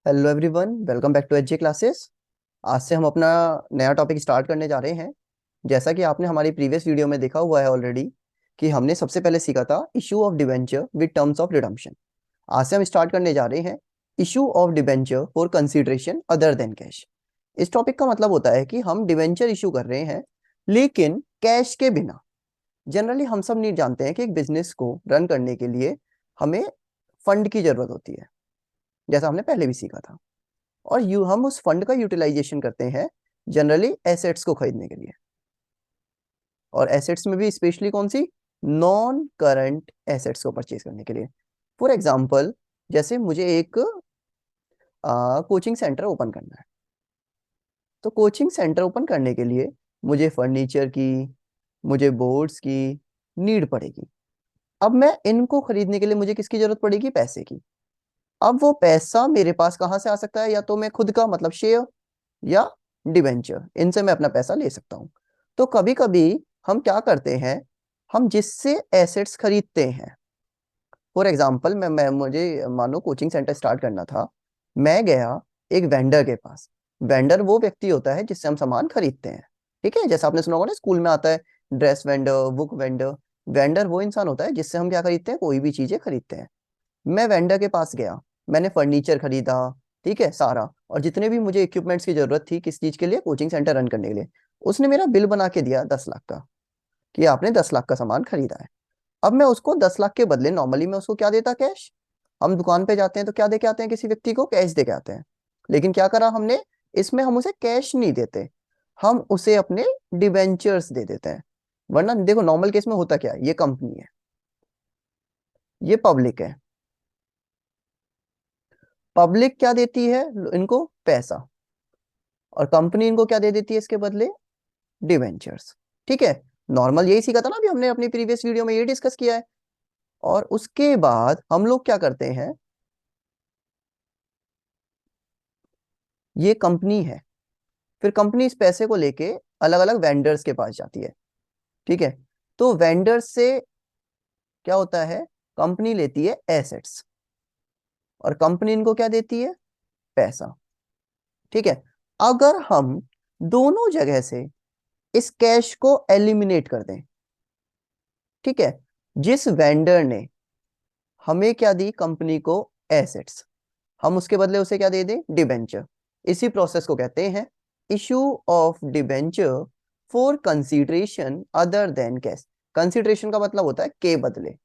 Hello everyone, welcome back to HJ classes. आज से हम अपना नया टॉपिक स्टार्ट करने जा रहे हैं। जैसा कि आपने हमारी प्रीवियस वीडियो में देखा हुआ है ऑलरेडी कि हमने सबसे पहले सीखा था issue of debenture with terms of redemption. आज से हम स्टार्ट करने जा रहे हैं issue of debenture for consideration other than cash. इस टॉपिक का मतलब होता है कि हम डिबेंचर इशू कर रहे हैं लेकिन कैश के बिना। जनरली हम सब नहीं जानते हैं कि एक बिजनेस को रन करने के लिए हमें फंड की जरूरत होती है, जैसा हमने पहले भी सीखा था। और हम उस फंड का यूटिलाइजेशन करते हैं जनरली एसेट्स को खरीदने के लिए। और एसेट्स में भी स्पेशली कौन सी? नॉन करंट एसेट्स को परचेज करने के लिए। फॉर एग्जांपल, जैसे मुझे एक कोचिंग सेंटर ओपन करना है, तो कोचिंग सेंटर ओपन करने के लिए मुझे फर्नीचर की, मुझे बोर्ड्स की नीड पड़ेगी। अब मैं इनको खरीदने के लिए मुझे किसकी जरूरत पड़ेगी? पैसे की। अब वो पैसा मेरे पास कहाँ से आ सकता है? या तो मैं खुद का मतलब शेयर या डिबेंचर, इनसे मैं अपना पैसा ले सकता हूं। तो कभी कभी हम क्या करते हैं, हम जिससे एसेट्स खरीदते हैं। फॉर एग्जाम्पल, मैं मुझे मानो कोचिंग सेंटर स्टार्ट करना था, मैं गया एक वेंडर के पास। वेंडर वो व्यक्ति होता है जिससे हम सामान खरीदते हैं। ठीक है, जैसा आपने सुना होगा ना, स्कूल में आता है dress vendor, book vendor. Vendor वो इंसान होता है जिससे हम क्या खरीदते हैं? कोई भी चीजें खरीदते हैं। मैं वेंडर के पास गया, मैंने फर्नीचर खरीदा, ठीक है, सारा, और जितने भी मुझे इक्विपमेंट्स की जरूरत थी किस चीज के लिए? कोचिंग सेंटर रन करने के लिए। उसने मेरा बिल बना के दिया 10 लाख का, कि आपने 10 लाख का सामान खरीदा है। अब मैं उसको 10 लाख के बदले नॉर्मली मैं उसको क्या देता? कैश। हम दुकान पे जाते हैं तो क्या दे के आते हैं? किसी व्यक्ति को कैश दे के आते हैं। लेकिन क्या करा हमने, इसमें हम उसे कैश नहीं देते, हम उसे अपने डिबेंचर्स दे देते हैं। वरना देखो, नॉर्मल केस में होता क्या है, ये कंपनी है, ये पब्लिक है। पब्लिक क्या देती है इनको? पैसा। और कंपनी इनको क्या दे देती है इसके बदले? डिवेंचर्स। ठीक है, नॉर्मल यही सीखा था ना अभी हमने अपनी प्रीवियस वीडियो में, ये डिस्कस किया है। और उसके बाद हम लोग क्या करते हैं, ये कंपनी है, फिर कंपनी इस पैसे को लेके अलग अलग वेंडर्स के पास जाती है। ठीक है, तो वेंडर्स से क्या होता है? कंपनी लेती है एसेट्स, और कंपनी इनको क्या देती है? पैसा। ठीक है, अगर हम दोनों जगह से इस कैश को एलिमिनेट कर दें, ठीक है, जिस वेंडर ने हमें क्या दी? कंपनी को एसेट्स, हम उसके बदले उसे क्या दे दें? डिबेंचर। इसी प्रोसेस को कहते हैं issue of debenture for consideration other than cash. Consideration का मतलब होता है के बदले।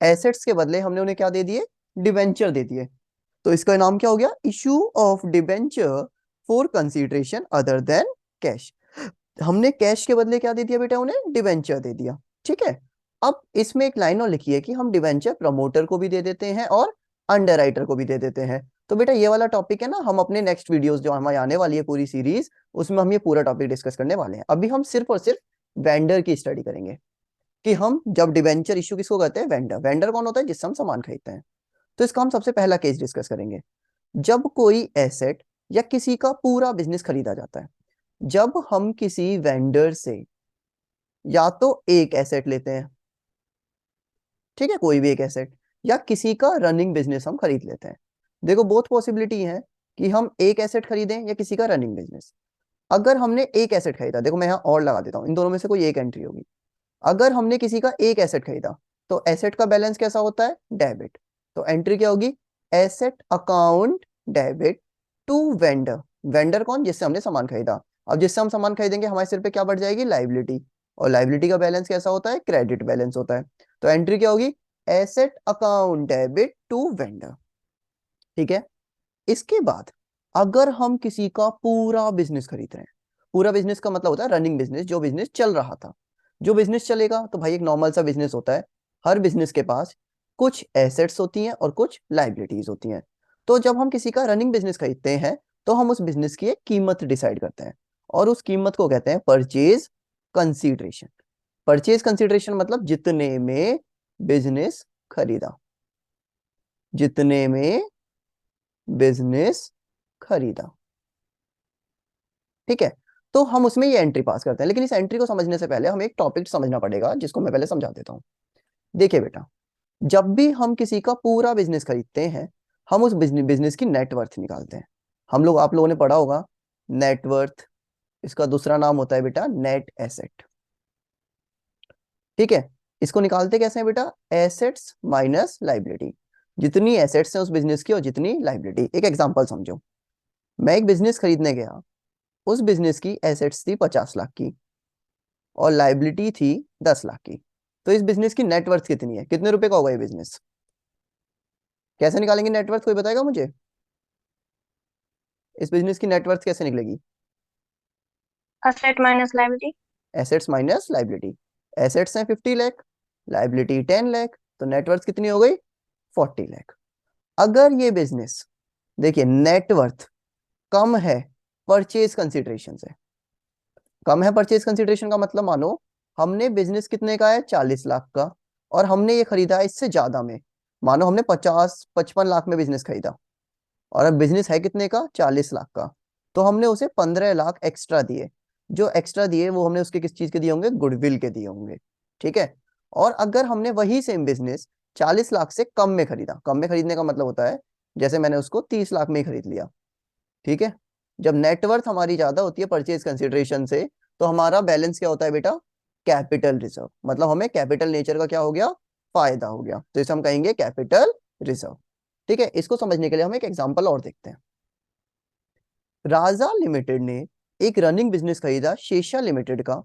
एसेट्स के बदले हमने उन्हें क्या दे दिए? डिबेंचर दे दिए। तो इसका नाम क्या हो गया? Issue of debenture for consideration other than cash. हमने कैश के बदले क्या दे दिया बेटा? उन्हें डिबेंचर दे दिया। ठीक है, अब इसमें एक लाइन और लिखी है कि हम डिबेंचर प्रमोटर को भी दे देते हैं और अंडरराइटर को भी दे देते हैं। तो बेटा ये वाला टॉपिक है ना, हम अपने नेक्स्ट वीडियोस जो हमारी आने वाली है पूरी सीरीज, उसमें हम ये पूरा टॉपिक डिस्कस करने वाले हैं। अभी हम सिर्फ और सिर्फ वेंडर की स्टडी करेंगे कि हम जब डिबेंचर इशू किसको कहते हैं? वेंडर। वेंडर कौन होता है? जिससे हम सामान खरीदते हैं। तो इसका हम सबसे पहला केस डिस्कस करेंगे। जब कोई एसेट या किसी का पूरा बिजनेस खरीदा जाता है, जब हम किसी वेंडर से या तो एक एसेट लेते हैं, ठीक है, कोई भी एक एसेट, या किसी का रनिंग बिजनेस हम खरीद लेते हैं। देखो, बहुत पॉसिबिलिटी है कि हम एक एसेट खरीदें या किसी का रनिंग बिजनेस। अगर हमने एक एसेट खरीदा, देखो मैं यहाँ और लगा देता हूँ, इन दोनों में से कोई एक एंट्री होगी। अगर हमने किसी का एक एसेट खरीदा तो एसेट का बैलेंस कैसा होता है? डेबिट। तो एंट्री क्या होगी? Asset account debit to vendor. Vendor कौन? जिससे हमने सामान खरीदा। अब जिससे हम सामान खरीदेंगे हमारे सिर पे क्या बढ़ जाएगी? लाइबिलिटी। और लाइबिलिटी का बैलेंस कैसा होता है? क्रेडिट बैलेंस होता है। तो एंट्री क्या होगी? Asset account debit to vendor. ठीक है, इसके बाद अगर हम किसी का पूरा बिजनेस खरीद रहे हैं, पूरा बिजनेस का मतलब होता है रनिंग बिजनेस, जो बिजनेस चल रहा था। जो बिजनेस चलेगा तो भाई एक नॉर्मल सा बिजनेस होता है, हर बिजनेस के पास कुछ एसेट्स होती हैं और कुछ लाइबिलिटीज होती हैं। तो जब हम किसी का रनिंग बिजनेस खरीदते हैं तो हम उस बिजनेस की एक कीमत डिसाइड करते हैं, और उस कीमत को कहते हैं परचेज कंसीडरेशन। परचेज कंसीडरेशन मतलब जितने में बिजनेस खरीदा, जितने में बिजनेस खरीदा। ठीक है, तो हम उसमें ये एंट्री पास करते हैं। लेकिन इस एंट्री को समझने से पहले हमें एक टॉपिक समझना पड़ेगा, जिसको मैं पहले समझा देता हूँ। देखिए बेटा, जब भी हम किसी का पूरा बिजनेस खरीदते हैं, हम उस बिजनेस की नेटवर्थ निकालते हैं। हम लोग, आप लोगों ने पढ़ा होगा नेटवर्थ, इसका दूसरा नाम होता है बेटा नेट एसेट। ठीक है, इसको निकालते कैसे हैं बेटा? Assets minus liability. जितनी एसेट्स हैं उस बिजनेस की और जितनी लाइबिलिटी। एक एग्जांपल समझो, मैं एक बिजनेस खरीदने गया, उस बिजनेस की एसेट्स थी 50 लाख की और लाइबिलिटी थी 10 लाख की। तो इस बिजनेस की नेटवर्थ कितनी है? कितने रुपए का होगा ये बिजनेस? कैसे निकालेंगे नेटवर्थ, कोई बताएगा मुझे? इस बिजनेस की नेटवर्थ कैसे निकलेगी? Asset minus liability. Assets minus liability. Assets हैं 50 लाख, लाइबिलिटी 10 लाख, तो नेटवर्थ कितनी हो गई? 40 लाख। अगर ये बिजनेस, देखिए नेटवर्थ कम है परचेज कंसिडरेशन से। कम है परचेज कंसिडरेशन का मतलब, मानो हमने बिजनेस कितने का है? 40 लाख का, और हमने ये खरीदा है इससे ज्यादा में। मानो हमने 50-55 लाख में बिजनेस खरीदा, और अब बिजनेस है कितने का? 40 लाख का। तो हमने उसे 15 लाख एक्स्ट्रा दिए। जो एक्स्ट्रा दिए वो हमने उसके किस चीज के दिए होंगे? गुडविल के दिए होंगे। ठीक है। और अगर हमने वही सेम बिजनेस 40 लाख से कम में खरीदा, कम में खरीदने का मतलब होता है जैसे मैंने उसको 30 लाख में ही खरीद लिया। ठीक है। जब नेटवर्थ हमारी ज्यादा होती है परचेज कंसिडरेशन से, तो हमारा बैलेंस क्या होता है बेटा? Capital reserve. मतलब हमें कैपिटल नेचर का क्या हो गया? फायदा हो गया। तो इसे हम कहेंगे कैपिटल रिजर्व। ठीक है, इसको समझने के लिए हम एक एग्जांपल और देखते हैं। राजा लिमिटेड ने एक रनिंग बिजनेस खरीदा शेषा लिमिटेड का।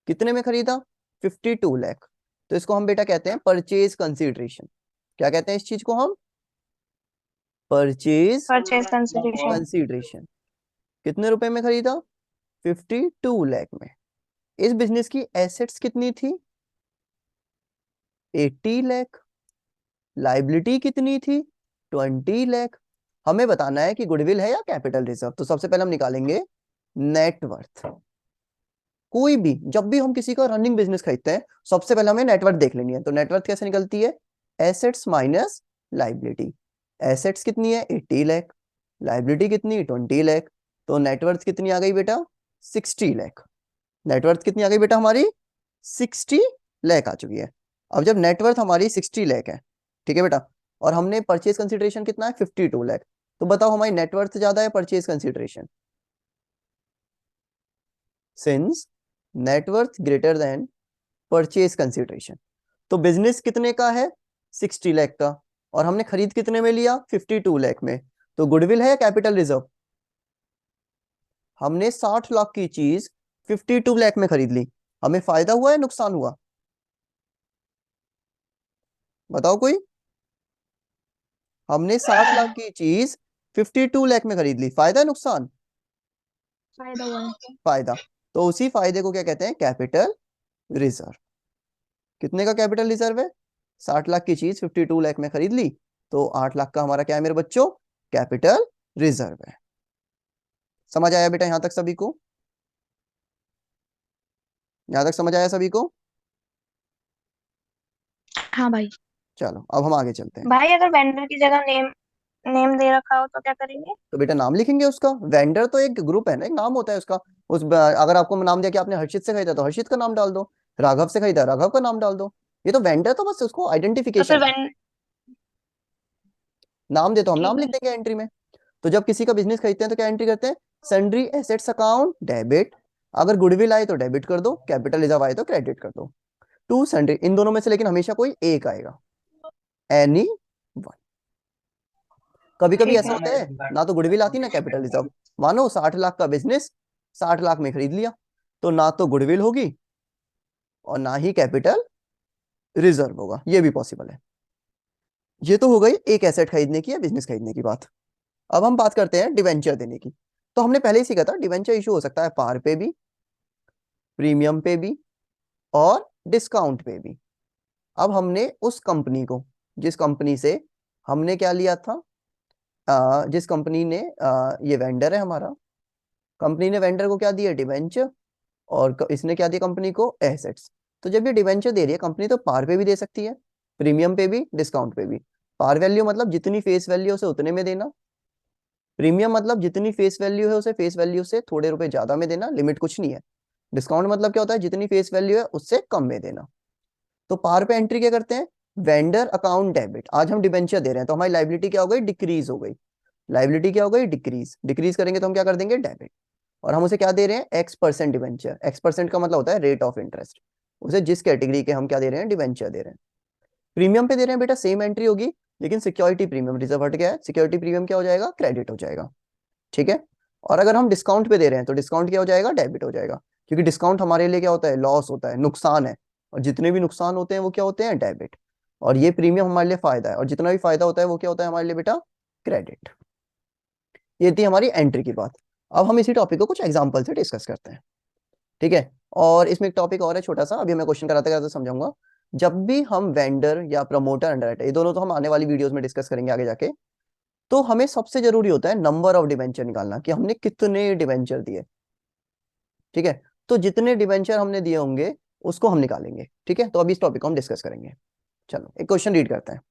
कितने में खरीदा? 52 लाख। तो इसको हम बेटा कहते हैं परचेज कंसिडरेशन। क्या कहते हैं इस चीज को हम? Purchase purchase consideration. कंसिडरेशन। कितने रुपए में खरीदा? 52 लाख में। इस बिजनेस की एसेट्स कितनी थी? 80 लाख। लाइबिलिटी कितनी थी? 20 लाख। हमें बताना है कि गुडविल है या कैपिटल रिजर्व। तो सबसे पहले हम निकालेंगे नेटवर्थ। कोई भी, जब भी हम किसी का रनिंग बिजनेस खरीदते हैं, सबसे पहले हमें नेटवर्थ देख लेनी है। तो नेटवर्थ कैसे निकलती है? Assets minus liability. एसेट्स कितनी है? 80 लाख। लाइबिलिटी कितनी? 20 लाख। तो नेटवर्थ कितनी आ गई बेटा? 60 लाख। नेटवर्थ कितनी आ गई बेटा हमारी? 60 लाख आ चुकी है। अब जब नेटवर्थ हमारी 60 लाख है, ठीक है बेटा, और हमने परचेज कंसिडरेशन कितना है? 52 लाख। तो बताओ हमारी नेटवर्थ ज्यादा है purchase consideration? Since net worth greater than purchase consideration, तो बिजनेस कितने का है? 60 लाख का, और हमने खरीद कितने में लिया? 52 लाख में। तो गुडविल है या कैपिटल रिजर्व? हमने 60 लाख की चीज 52 लाख में खरीद ली, हमें फायदा हुआ या नुकसान हुआ? बताओ कोई। हमने 60 लाख की चीज 52 लाख में खरीद ली, फायदा है नुकसान? फायदा हुआ है। फायदा। तो उसी फायदे को क्या कहते हैं? Capital reserve. कितने का कैपिटल रिजर्व है? 60 लाख की चीज 52 लाख में खरीद ली, तो 8 लाख का हमारा क्या है मेरे बच्चों? कैपिटल रिजर्व है। समझ आया बेटा यहां तक सभी को? यहां तक समझ आया सभी को? हाँ भाई। चलो अब हम आगे चलते हैं। भाई अगर वेंडर की जगह नेम नेम दे रखा हो तो क्या करेंगे? तो बेटा नाम लिखेंगे उसका। वेंडर तो एक ग्रुप है ना, एक नाम होता है उसका। अगर आपको नाम दिया कि आपने हर्षित से खरीदा तो हर्षित का नाम डाल दो, राघव से खरीदा राघव का नाम डाल दो। ये तो वेंडर, तो बस उसको तो फिर आइडेंटिफिकेशन है। वें नाम दे तो हम नाम ठीक लिख है। देंगे एंट्री में। तो जब किसी का बिजनेस खरीदते हैं तो क्या एंट्री करते हैं? Sundry assets account debit. अगर गुडविल आए तो डेबिट कर दो, कैपिटल रिजर्व आए तो क्रेडिट कर दो। टू सन्ड्री, इन दोनों में से लेकिन हमेशा कोई एक आएगा, एनी वन। कभी कभी ठीक ऐसा होता है है। ना तो गुडविल आती ना कैपिटल रिजर्व। मानो 60 लाख का बिजनेस 60 लाख में खरीद लिया, तो ना तो गुडविल होगी और ना ही कैपिटल रिजर्व होगा। ये भी पॉसिबल है। ये तो हो गई एक एसेट खरीदने की या बिजनेस खरीदने की बात। अब हम बात करते हैं डिवेंचर देने की। तो हमने पहले ही सीखा था डिवेंचर इशू हो सकता है पार पे भी, प्रीमियम पे भी, और डिस्काउंट पे भी। अब हमने उस कंपनी को, जिस कंपनी से हमने क्या लिया था, जिस कंपनी ने, ये वेंडर है हमारा, कंपनी ने वेंडर को क्या दिया? डिवेंचर। और इसने क्या दिया कंपनी को? एसेट्स। तो जब ये डिवेंचर दे रही है कंपनी, तो पार पे भी दे सकती है, प्रीमियम पे भी, डिस्काउंट पे भी। पार वैल्यू मतलब जितनी फेस वैल्यू उसे उतने में देना। प्रीमियम मतलब जितनी फेस वैल्यू है उसे फेस वैल्यू से थोड़े रुपए ज्यादा में देना, लिमिट कुछ नहीं है। डिस्काउंट मतलब क्या होता है? जितनी फेस वैल्यू है उससे कम में देना। तो पार पे एंट्री क्या करते हैं? वेंडर अकाउंट डेबिट, आज हम डिबेंचर दे रहे हैं तो हमारी लाइबिलिटी क्या हो गई, डिक्रीज हो गई। लाइबिलिटी क्या हो गई, डिक्रीज। डिक्रीज करेंगे तो हम क्या कर देंगे, डेबिट। और हम उसे क्या दे रहे हैं, X% डिबेंचर। X% का मतलब होता है रेट ऑफ इंटरेस्ट। उसे जिस कैटेगरी के हम क्या दे रहे हैं, डिबेंचर दे रहे हैं। प्रीमियम पे दे रहे हैं बेटा, सेम एंट्री होगी, लेकिन सिक्योरिटी प्रीमियम, रिजर्व हट गया है, सिक्योरिटी प्रीमियम क्या हो जाएगा, क्रेडिट हो जाएगा। ठीक है। और अगर हम डिस्काउंट पे दे रहे हैं तो डिस्काउंट क्या हो जाएगा, डेबिट हो जाएगा। क्योंकि डिस्काउंट हमारे लिए क्या होता है, लॉस होता है, नुकसान है। और जितने भी नुकसान होते हैं वो क्या होते हैं, डेबिट। और ये प्रीमियम हमारे लिए फायदा है, और जितना भी फायदा होता है वो क्या होता है हमारे लिए बेटा, क्रेडिट। ये थी हमारी एंट्री की बात। अब हम इसी टॉपिक को कुछ एग्जाम्पल से डिस्कस करते हैं। ठीक है। और इसमें एक टॉपिक और है छोटा सा, अभी मैं क्वेश्चन कराते कराते समझाऊंगा। जब भी हम वेंडर या प्रमोटर अंडरराइटर, ये दोनों तो हम आने वाली वीडियोस में डिस्कस करेंगे आगे जाके, तो हमें सबसे जरूरी होता है नंबर ऑफ डिबेंचर निकालना, कि हमने कितने डिबेंचर दिए। ठीक है। तो जितने डिबेंचर हमने दिए होंगे उसको हम निकालेंगे। ठीक है। तो अभी इस टॉपिक को हम डिस्कस करेंगे। चलो एक क्वेश्चन रीड करते हैं।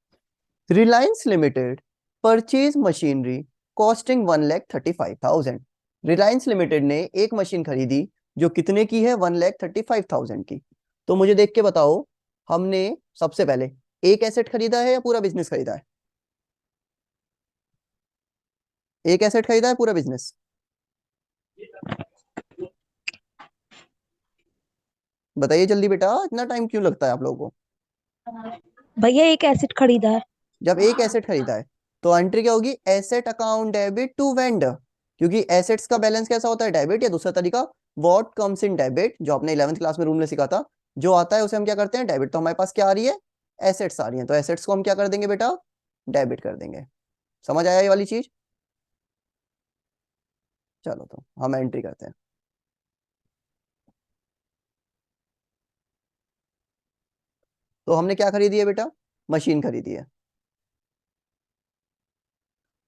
Reliance limited purchase machinery costing 1,35,000। Reliance limited ने एक मशीन खरीदी जो कितने की है, 1,35,000 की। तो मुझे देख के बताओ, हमने सबसे पहले एक एसेट खरीदा है या पूरा बिजनेस खरीदा है, एक एसेट खरीदा है पूरा बिजनेस, बताइए जल्दी बेटा, इतना टाइम क्यों लगता है आप लोगों को। भैया एक एसिड खरीदा है। जब एक एसेट खरीदा है तो एंट्री क्या होगी, asset account debit to vendor. क्योंकि एसेट्स का बैलेंस कैसा होता है, डेबिट। या दूसरा तरीका, व्हाट कम्स इन डेबिट, जो आपने 11th क्लास में रूल में सीखा था, जो आता है उसे हम क्या करते हैं, डेबिट। तो हमारे पास क्या आ रही है, एसेट्स आ रही है, तो एसेट्स को हम क्या कर देंगे बेटा, डेबिट कर देंगे। समझ आया ये वाली चीज। चलो तो हम एंट्री करते हैं। तो हमने क्या खरीदी है बेटा, मशीन खरीदी है,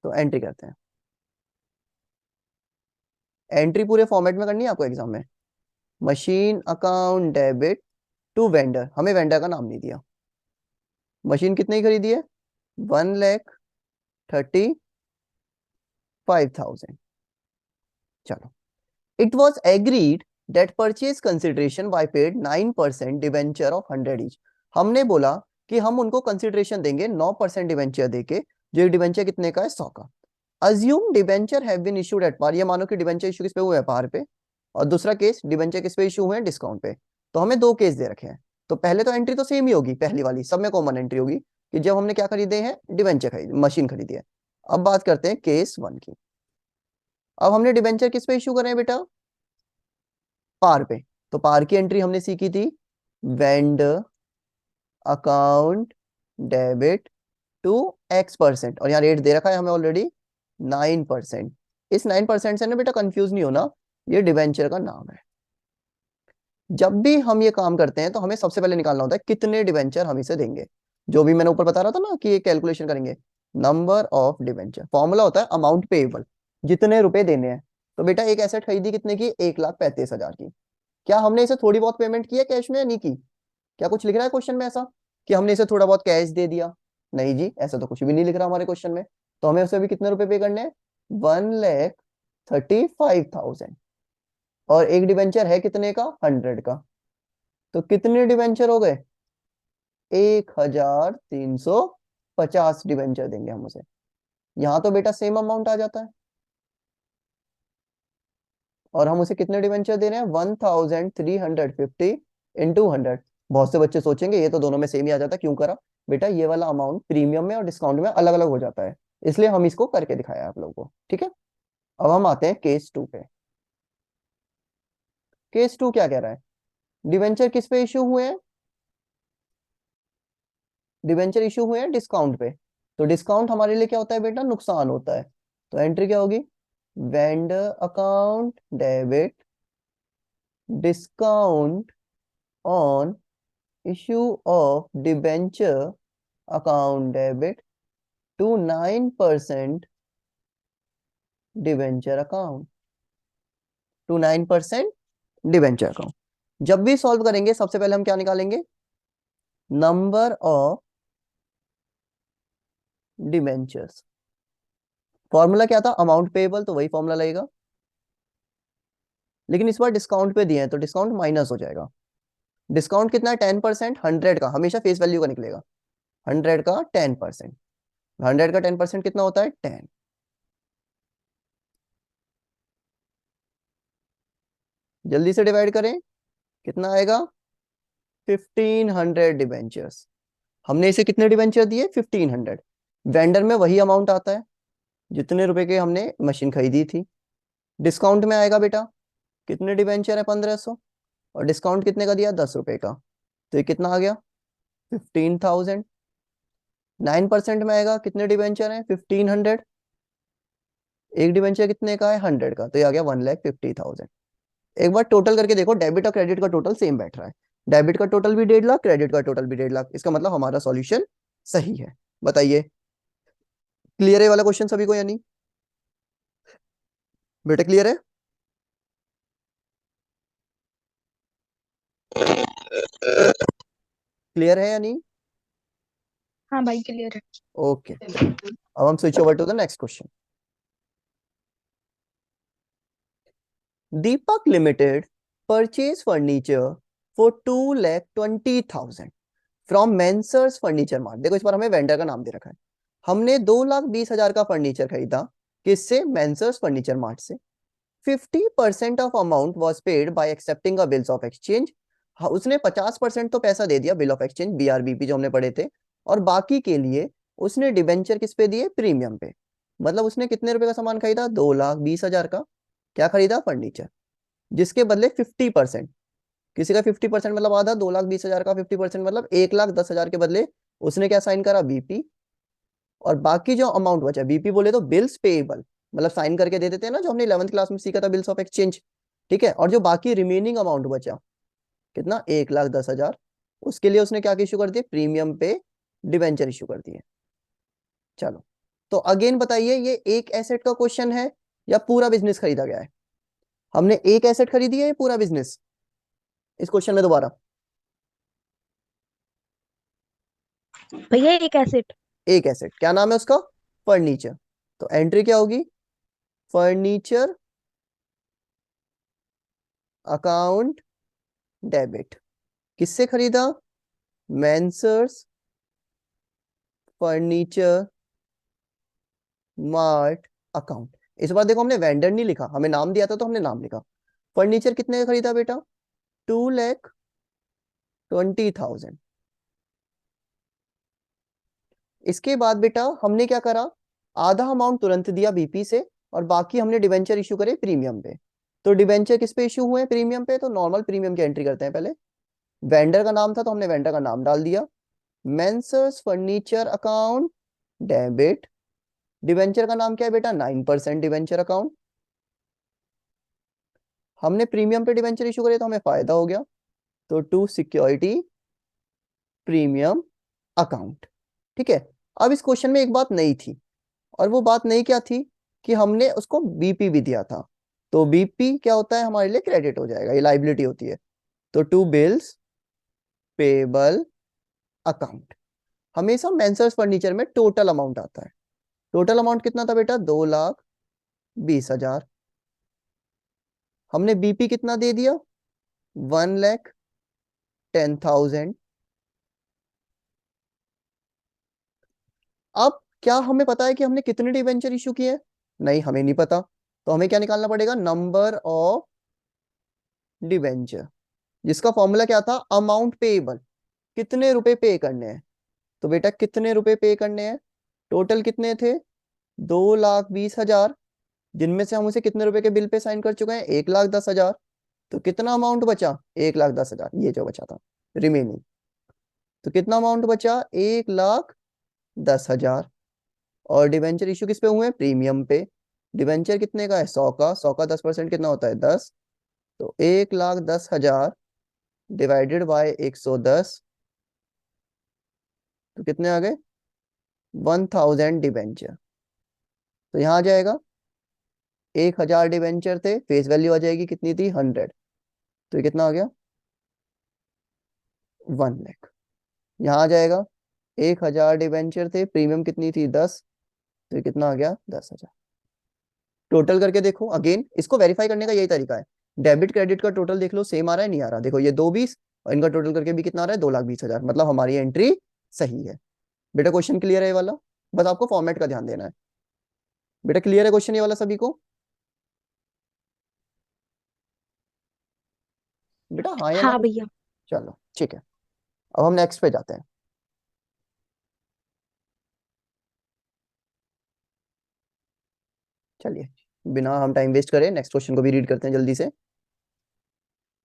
तो एंट्री करते हैं। एंट्री पूरे फॉर्मेट में करनी है आपको एग्जाम में। Machine account debit to vendor, हमें वेंडर का नाम नहीं दिया। मशीन कितने की खरीदी है, 1,35,000। चलो, it was agreed that purchase consideration by paid 9% debenture of 100 each. हमने बोला कि हम उनको कंसिडरेशन देंगे 9% डिवेंचर देके, जो एक डिवेंचर कितने का है, 100 का। Assume debenture have been issued at par, ये मानो कि डिवेंचर इशू किस पे हुए हैं, पार पे। और दूसरा केस, डिवेंचर किस पे इशू हुए हैं, डिस्काउंट पे। तो हमें दो केस दे रखे हैं। तो पहले तो एंट्री तो सेम ही होगी, पहली वाली सब में कॉमन एंट्री होगी, कि जब हमने क्या खरीदे हैं, डिवेंचर खरीदे, मशीन खरीदी है। अब बात करते हैं केस 1 की। अब हमने डिवेंचर किस पे इशू करे हैं बेटा, पार पे। तो पार की एंट्री हमने सीखी थी, vendor account debit to X%, और यहाँ रेट दे रखा है हमें ऑलरेडी 9%। इस 9% से ना बेटा कंफ्यूज नहीं होना, ये डिवेंचर का नाम है। जब भी हम ये काम करते हैं तो हमें सबसे पहले निकालना होता है कितने डिवेंचर हम इसे देंगे। जो भी मैंने ऊपर बता रहा था ना कि ये कैलकुलेशन करेंगे, नंबर ऑफ डिवेंचर, फॉर्मूला होता है अमाउंट पेएबल, जितने रुपए देने हैं। तो बेटा एक एसेट खरीदी कितने की, 1,35,000 की। क्या हमने इसे थोड़ी बहुत पेमेंट की है कैश में या नहीं की, क्या कुछ लिख रहा है क्वेश्चन में ऐसा कि हमने इसे थोड़ा बहुत कैश दे दिया, नहीं जी, ऐसा तो कुछ भी नहीं लिख रहा हमारे क्वेश्चन में। तो हमें उसे भी कितने रुपए पे करने हैं, 1,35,000। और एक डिवेंचर है कितने का, 100 का। तो कितने डिवेंचर हो गए, 1,350 डिवेंचर देंगे हम उसे। यहां तो बेटा सेम अमाउंट आ जाता है। और हम उसे कितने डिवेंचर दे रहे हैं, 1,350 इंटू 100। बहुत से बच्चे सोचेंगे ये तो दोनों में सेम ही आ जाता है, क्यों करा बेटा, ये वाला अमाउंट प्रीमियम में और डिस्काउंट में अलग अलग हो जाता है, इसलिए हम इसको करके दिखाया आप लोगों को। ठीक है। अब हम आते हैं केस 2 पे। केस 2 क्या कह रहा है, डिवेंचर किस पे इश्यू हुए हैं, डिवेंचर इश्यू हुए हैं डिस्काउंट पे। तो डिस्काउंट हमारे लिए क्या होता है बेटा, नुकसान होता है। तो एंट्री क्या होगी, vendor account debit discount on issue of debenture account debit to 9% debenture account, to 9% debenture account. जब भी सॉल्व करेंगे सबसे पहले हम क्या निकालेंगे, नंबर ऑफ डिबेंचर्स। फॉर्मूला क्या था, अमाउंट पेएबल, तो वही फॉर्मूला लगेगा। लेकिन इस बार डिस्काउंट पे दिए हैं तो डिस्काउंट माइनस हो जाएगा। डिस्काउंट कितना है, 10%, 100 का, हमेशा फेस वैल्यू का निकलेगा। 100 का 10%, 100 का 10% कितना होता है 10। जल्दी से डिवाइड करें, कितना आएगा 1500 डिबेंचर्स। हमने इसे कितने डिबेंचर दिए 1500। वेंडर में वही अमाउंट आता है जितने रुपए के हमने मशीन खरीदी थी। डिस्काउंट में आएगा बेटा, कितने डिबेंचर है 1500 और डिस्काउंट कितने का दिया 10 रुपए का, तो ये कितना आ गया 15,000। 9% में आएगा, कितने डिबेंचर हैं 1500, एक डिबेंचर कितने का है 100 का, तो ये आ गया 1,50,000। एक बार टोटल करके देखो, डेबिट और क्रेडिट का टोटल सेम बैठ रहा है। डेबिट का टोटल भी 1.5 लाख, क्रेडिट का टोटल भी 1.5 लाख, इसका मतलब हमारा सॉल्यूशन सही है। बताइए, क्लियर है वाला क्वेश्चन सभी को या नहीं? बेटा क्लियर है? क्लियर है या नहीं? हाँ भाई क्लियर है। ओके, अब हम switch over to the next question. Deepak limited purchase furniture for 2,20,000 from messrs furniture mart. देखो इस बार हमें वेंडर का नाम दे रखा है। हमने 2,20,000 का फर्नीचर खरीदा, किससे? मेंसर्स फर्नीचर मार्ट से। 50% of amount was paid by accepting a bills of exchange. उसने 50% तो पैसा दे दिया बिल ऑफ एक्सचेंज, BRBP जो हमने पढ़े थे, और बाकी के लिए उसने डिबेंचर किस पे दिए? प्रीमियम पे। मतलब उसने कितने रुपए का सामान खरीदा? 2,20,000 का। क्या खरीदा? फर्नीचर। जिसके बदले 50%, किसी का 50% मतलब आधा, 2,20,000 का 50% मतलब 1,10,000 के बदले उसने क्या साइन करा? BP। और बाकी जो अमाउंट बचा, BP बोले तो बिल्स पेएबल, मतलब साइन करके दे देते हैं ना, जो हमने 11th क्लास में सीखा था, बिल्स ऑफ एक्सचेंज। ठीक है, और जो बाकी रिमेनिंग अमाउंट बचा कितना? 1,10,000, उसके लिए उसने क्या इशू कर दिए? प्रीमियम पे डिबेंचर इशू कर दिए। चलो, तो अगेन बताइए, ये एक एसेट का क्वेश्चन है या पूरा बिजनेस खरीदा गया है? हमने एक एसेट खरीदी है या पूरा बिजनेस इस क्वेश्चन में? दोबारा, भैया एक एसेट। एक एसेट। क्या नाम है उसका? फर्नीचर। तो एंट्री क्या होगी? Furniture account debit. किससे खरीदा? मेंसर्स फर्नीचर मार्ट अकाउंट। इस बार देखो हमने वेंडर नहीं लिखा, हमें नाम दिया था तो हमने नाम लिखा। फर्नीचर कितने का खरीदा बेटा? 2,20,000। इसके बाद बेटा हमने क्या करा? आधा अमाउंट तुरंत दिया BP से, और बाकी हमने डिबेंचर इशू करे प्रीमियम पे। तो डिबेंचर किस पे इशू हुए? प्रीमियम पे। तो नॉर्मल प्रीमियम की एंट्री करते हैं पहले। वेंडर का नाम था तो हमने वेंडर का नाम डाल दिया, मेंसर्स फर्नीचर अकाउंट डेबिट। डिबेंचर का नाम क्या है बेटा? 9% डिबेंचर अकाउंट। हमने प्रीमियम पे डिबेंचर इशू करे तो हमें फायदा हो गया, तो टू सिक्योरिटी प्रीमियम अकाउंट। ठीक है, अब इस क्वेश्चन में एक बात नई थी, और वो बात नई क्या थी? कि हमने उसको BP भी दिया था। तो BP क्या होता है? हमारे लिए क्रेडिट हो जाएगा, ये लाइबिलिटी होती है। तो टू बिल्स पेबल अकाउंट। हमेशा मेंसर्स फर्नीचर में टोटल अमाउंट आता है। टोटल अमाउंट कितना था बेटा? 2,20,000। हमने BP कितना दे दिया? 1,10,000। अब क्या हमें पता है कि हमने कितने डिबेंचर इशू किए हैं? नहीं, हमें नहीं पता। तो हमें क्या निकालना पड़ेगा? नंबर ऑफ डिबेंचर, जिसका फॉर्मूला क्या था? अमाउंट पेएबल, कितने रुपए पे करने हैं। तो बेटा कितने रुपए पे करने हैं? टोटल कितने थे? 2,20,000, जिनमें से हम उसे कितने रुपए के बिल पे साइन कर चुके हैं? 1,10,000। तो कितना अमाउंट बचा? 1,10,000, ये जो बचा था रिमेनिंग। तो कितना अमाउंट बचा? 1,10,000। और डिवेंचर इशू किस पे हुए हैं? प्रीमियम पे। डिवेंचर कितने का है? 100 का। 100 का 10% कितना होता है? 10। तो 1,10,000 डिवाइडेड बाय 110, तो कितने आ गए? 1,000 डिवेंचर। तो यहाँ आ जाएगा 1,000 डिवेंचर थे, फेस वैल्यू आ जाएगी कितनी थी? 100। तो ये कितना आ गया? 1,00,000। यहाँ आ जाएगा 1,000 डिवेंचर थे, प्रीमियम कितनी थी? 10। तो ये कितना आ गया? 10,000। टोटल करके देखो, अगेन इसको वेरीफाई करने का यही तरीका है। डेबिट क्रेडिट का टोटल देख लो, सेम आ रहा है नहीं आ रहा? देखो ये 2,20 और इनका टोटल करके भी कितना आ रहा है? 2,20,000। मतलब हमारी एंट्री सही है। बेटा क्वेश्चन क्लियर है ये वाला? बस आपको फॉर्मेट का ध्यान देना है। बेटा क्लियर है क्वेश्चन ये वाला सभी को? बेटा हाँ या ना? हाँ भैया। चलो ठीक है, अब हम नेक्स्ट पे जाते हैं। चलिए बिना हम टाइम वेस्ट करें नेक्स्ट क्वेश्चन को भी रीड करते हैं जल्दी से।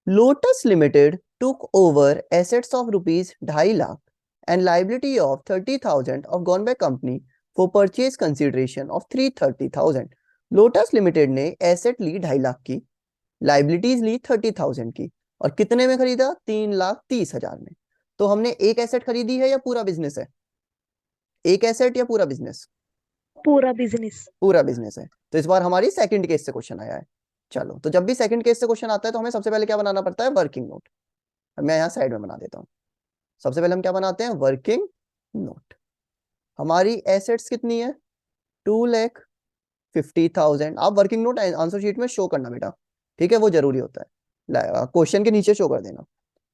Lotus limited took over assets of rupees 2.5 lakh and liability of 30,000 of gone by company for purchase consideration of 330,000। Lotus limited ने एसेट ली 2.5 लाख की, लाइबिलिटीज ली 30,000 की, और कितने में खरीदा? 3,30,000 में। तो हमने एक एसेट खरीदी है या पूरा बिजनेस है? एक एसेट या पूरा बिजनेस? पूरा बिजनेस। पूरा बिजनेस है। तो इस बार हमारी सेकंड केस से क्वेश्चन आया है। चलो, तो जब भी सेकंड केस से क्वेश्चन आता है तो हमें सबसे पहले क्या बनाना पड़ता है? Working note. मैं यहाँ साइड में बना देता हूँ। सबसे पहले हम क्या बनाते हैं? Working note. हमारी एसेट्स कितनी है? 2,50,000। आप वर्किंग नोट आंसर शीट में शो करना बेटा, ठीक है, वो जरूरी होता है, क्वेश्चन के नीचे शो कर देना।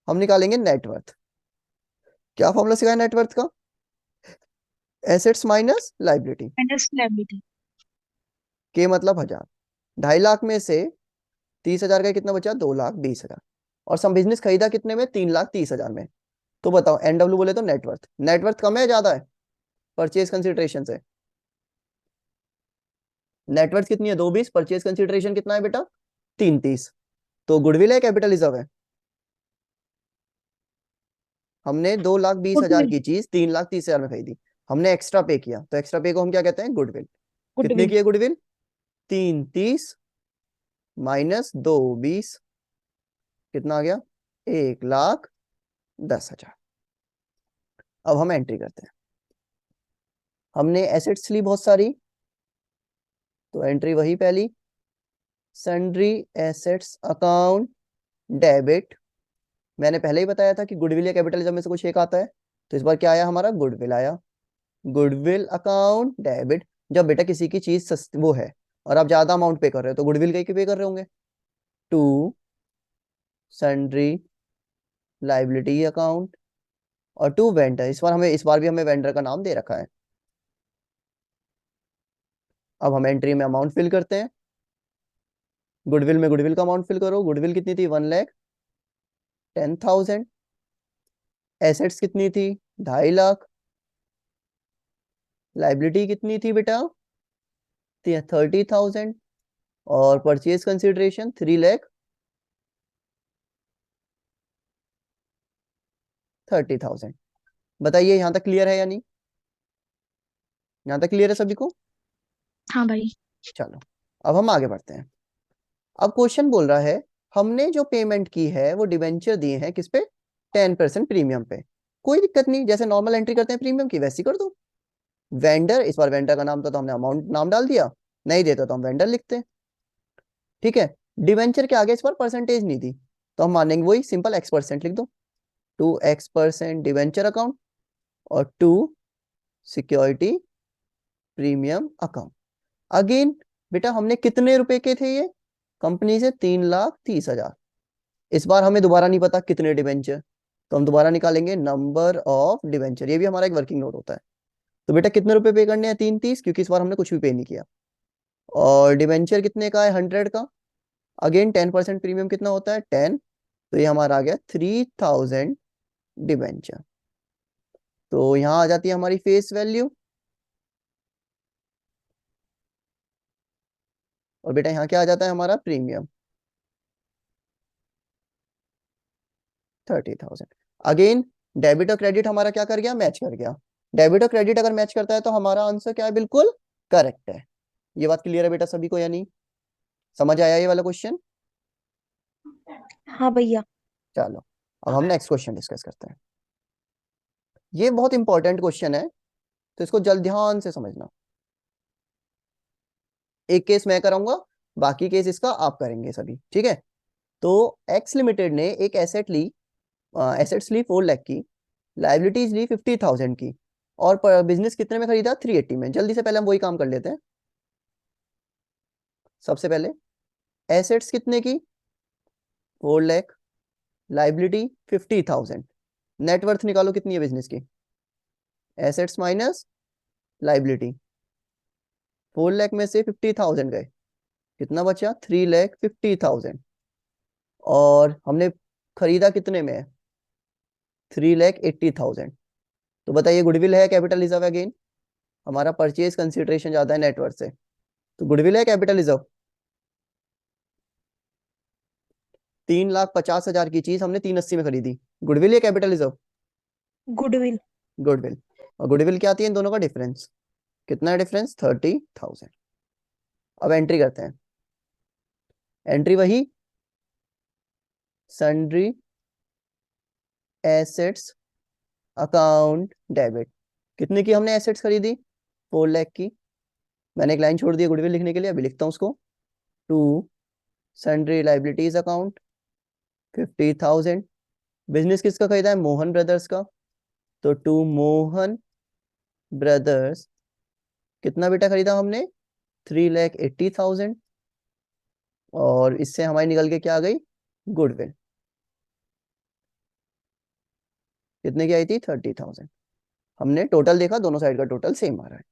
हम निकालेंगे नेटवर्थ। क्या फॉर्मूला सिखाया नेटवर्थ का? Assets minus liability. Minus liability. के मतलब 1,000। 2.5 लाख में से 30,000 का कितना बचा? 2,20,000। और सम बिजनेस खरीदा कितने में? 3,30,000 में। तो बताओ एनडब्ल्यू बोले तो नेटवर्थ, नेटवर्थ कम है ज्यादा है परचेज कंसिडरेशन से? नेटवर्थ कितनी है? 220। परचेज कंसिडरेशन कितना है बेटा? 330। तो गुडविल है कैपिटल रिजर्व है? हमने 2,20,000 गुडविल। की चीज 3,30,000 में खरीदी, हमने एक्स्ट्रा पे किया, तो एक्स्ट्रा पे को हम क्या कहते हैं? गुडविल। कितने गुडविल। की है गुडविल? 330 माइनस 220, कितना आ गया? 1,10,000। अब हम एंट्री करते हैं। हमने एसेट्स ली बहुत सारी, तो एंट्री वही पहली, सन्ड्री एसेट्स अकाउंट डेबिट। मैंने पहले ही बताया था कि गुडविल या कैपिटलिज्म में से कुछ एक आता है, तो इस बार क्या आया हमारा? गुडविल आया। Goodwill account debit. जब बेटा किसी की चीज सस्ती वो है और आप ज्यादा अमाउंट पे कर रहे हो तो गुडविल कहीं के पे कर रहे होंगे। टू सन्ड्री लाइबिलिटी अकाउंट, और टू वेंडर। इस बार भी हमें वेंडर का नाम दे रखा है। अब हम एंट्री में अमाउंट फिल करते हैं। गुडविल में गुडविल का अमाउंट फिल करो। गुडविल कितनी थी? 1,10,000। एसेट्स कितनी थी? 2.5 लाख। लाइबिलिटी कितनी थी बेटा? 30,000। और परचेज कंसिडरेशन 3,30,000। बताइए यहाँ तक क्लियर है या नहीं? यहाँ तक क्लियर है सभी को? हाँ भाई। चलो अब हम आगे बढ़ते हैं। अब क्वेश्चन बोल रहा है हमने जो पेमेंट की है वो डिबेंचर दिए हैं किस पे? 10% प्रीमियम पे। कोई दिक्कत नहीं, जैसे नॉर्मल एंट्री करते हैं प्रीमियम की वैसी कर दो। वेंडर, इस बार वेंडर का नाम था तो हमने अमाउंट नाम डाल दिया, नहीं देता तो हम वेंडर लिखते हैं, ठीक है। डिबेंचर के आगे इस बार परसेंटेज नहीं थी तो हम मानेंगे वही सिंपल X% लिख दो। 2X% डिबेंचर अकाउंट और 2 सिक्योरिटी प्रीमियम अकाउंट। अगेन बेटा हमने कितने रुपए के थे ये? कंपनी से 3,30,000। इस बार हमें दोबारा नहीं पता कितने डिबेंचर, तो हम दोबारा निकालेंगे नंबर ऑफ डिबेंचर। ये भी हमारा एक वर्किंग नोट होता है। तो बेटा कितने रुपए पे करने हैं? 330, क्योंकि इस बार हमने कुछ भी पे नहीं किया। और डिबेंचर कितने का है? 100 का। अगेन 10% प्रीमियम कितना होता है? 10। तो ये हमारा आ गया 3,000 डिबेंचर। तो यहाँ आ जाती है हमारी फेस वैल्यू, और बेटा यहाँ क्या आ जाता है हमारा? प्रीमियम 30,000। अगेन डेबिट और क्रेडिट हमारा क्या कर गया? मैच कर गया। डेबिट और क्रेडिट अगर मैच करता है तो हमारा आंसर क्या है? बिल्कुल करेक्ट है। ये बात क्लियर है बेटा सभी को या नहीं? समझ आया ये वाला क्वेश्चन? हाँ भैया। चलो अब हम नेक्स्ट क्वेश्चन डिस्कस करते हैं। ये बहुत इंपॉर्टेंट क्वेश्चन है तो इसको जल्द ध्यान से समझना। एक केस मैं कराऊंगा, बाकी केस इसका आप करेंगे सभी, ठीक है। तो एक्स लिमिटेड ने एक एसेट्स ली 4 लाख की, लाइबिलिटीज ली 50,000 की, और बिजनेस कितने में खरीदा? 380 में। जल्दी से पहले हम वही काम कर लेते हैं। सबसे पहले एसेट्स कितने की? 4 लाख, लाइबिलिटी 50,000। नेटवर्थ निकालो कितनी है बिजनेस की? Assets minus liability. 4 लाख में से 50,000 गए, कितना बचा? 3,50,000। और हमने खरीदा कितने में? 3,80,000। तो बताइए गुडविल है कैपिटल रिजर्व? अगेन हमारा परचेज कंसिडरेशन ज्यादा है नेटवर्थ से, तो गुडविल है कैपिटल रिजर्व? 3,50,000 की चीज हमने 380 में खरीदी, गुडविल या कैपिटल रिजर्व? गुडविल। गुडविल। और गुडविल क्या आती है इन दोनों का डिफरेंस? कितना है डिफरेंस? 30,000। अब एंट्री करते हैं। एंट्री वही, सन्ड्री एसेट्स अकाउंट डेबिट। कितने की हमने एसेट्स खरीदी? 4 लाख की। मैंने एक लाइन छोड़ दी गुडविल लिखने के लिए, अभी लिखता हूँ उसको। To sundry liabilities account 50,000। Business किसका खरीदा है? मोहन ब्रदर्स का। तो टू मोहन ब्रदर्स कितना बेटा खरीदा हमने? 3,80,000। और इससे हमारी निकल के क्या आ गई? गुडविल। कितने की आई थी? 30,000। हमने टोटल देखा, दोनों साइड का टोटल सेम आ रहा है।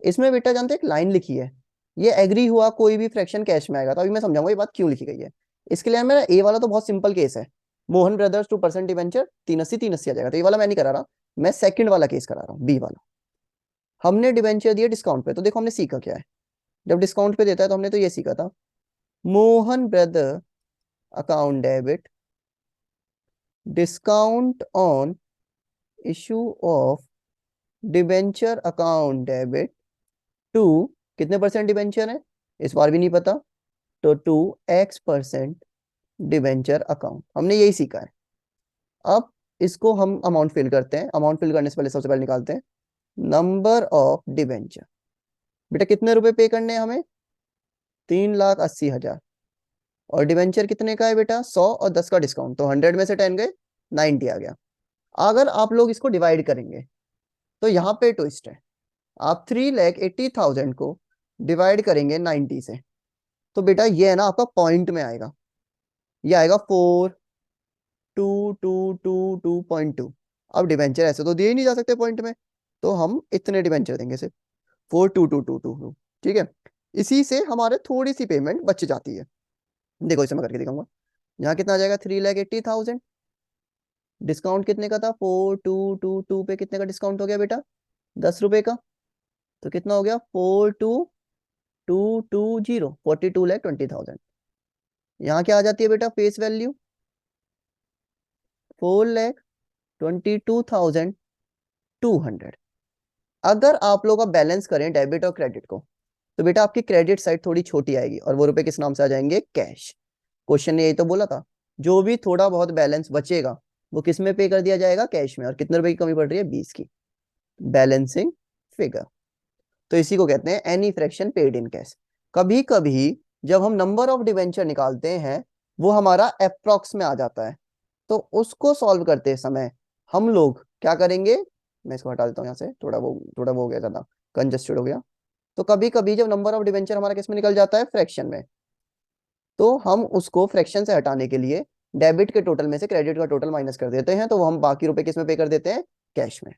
इसमें बेटा जानते एक लाइन लिखी है, ये एग्री हुआ कोई भी फ्रैक्शन कैश में आएगा। तो अभी मैं समझाऊंगा ये बात क्यों लिखी गई है। इसके लिए मेरा ए वाला तो बहुत सिंपल केस है, मोहन ब्रदर्स 2% डिवेंचर 380 आ जाएगा। तो ये वाला मैं नहीं करा रहा, मैं सेकंड वाला केस करा रहा हूँ, बी वाला। हमने डिवेंचर दिया डिस्काउंट पे, तो देखो हमने सीखा क्या है। जब डिस्काउंट पे देता है तो हमने तो ये सीखा था, Mohan brother account debit discount on issue of debenture account debit to, कितने परसेंट डिवेंचर है इस बार भी नहीं पता, तो 2x% डिवेंचर अकाउंट। हमने यही सीखा है। अब इसको हम अमाउंट फिल करते हैं। अमाउंट फिल करने से पहले सबसे पहले निकालते हैं नंबर ऑफ डिवेंचर। बेटा कितने रुपए पे करने हैं हमें? 3,80,000। और डिवेंचर कितने का है बेटा? 100 और 10 का डिस्काउंट, तो 100 में से 10 गए, 90 आ गया। अगर आप लोग इसको डिवाइड करेंगे तो यहाँ पे ट्विस्ट है। आप 3,80,000 को डिवाइड करेंगे 90 से, तो बेटा ये है ना आपका पॉइंट में आएगा, ये आएगा 4,222.2। अब डिवेंचर ऐसे तो दिए ही नहीं जा सकते पॉइंट में, तो हम इतने डिवेंचर देंगे सिर्फ 4,22222। ठीक है, इसी से हमारे थोड़ी सी पेमेंट बच जाती है। देखो इसे मैं करके दिखाऊंगा। यहाँ कितना आ जाएगा? 3,80,000। डिस्काउंट कितने का था? 4,222 पे कितने का डिस्काउंट हो गया बेटा? 10 रुपए का। तो कितना हो गया? 4,220, 42,20,000। यहाँ क्या आ जाती है बेटा फेस वैल्यू? 4,22,200। अगर आप लोग अब बैलेंस करें डेबिट और क्रेडिट को, तो बेटा आपकी क्रेडिट साइड थोड़ी छोटी आएगी और वो रुपए किस नाम से आ जाएंगे? कैश। क्वेश्चन ने यही तो बोला था, जो भी थोड़ा बहुत बैलेंस बचेगा वो किस में पे कर दिया जाएगा? कैश में। और कितने रुपए की कमी पड़ रही है? 20 की। Balancing figure. तो इसी को कहते हैं any fraction paid in cash. कभी कभी जब हम नंबर ऑफ डिवेंचर निकालते हैं वो हमारा अप्रोक्स में आ जाता है, तो उसको सॉल्व करते समय हम लोग क्या करेंगे? मैं इसको हटा देता हूँ यहाँ से, थोड़ा वो हो गया, ज्यादा कंजस्टेड हो गया। तो कभी कभी जब नंबर ऑफ डिवेंचर हमारा किस में निकल जाता है? फ्रैक्शन में, तो हम उसको फ्रैक्शन से हटाने के लिए डेबिट के टोटल में से क्रेडिट का टोटल माइनस कर देते हैं, तो वो हम बाकी रुपए किस में पे कर देते हैं? कैश में।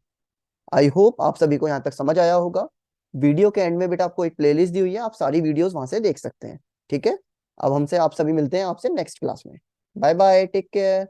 आई होप आप सभी को यहाँ तक समझ आया होगा। वीडियो के एंड में बेटा आपको एक प्लेलिस्ट दी हुई है, आप सारी वीडियोस वहां से देख सकते हैं। ठीक है, अब हमसे आप सभी मिलते हैं आपसे नेक्स्ट क्लास में। Bye bye, take care.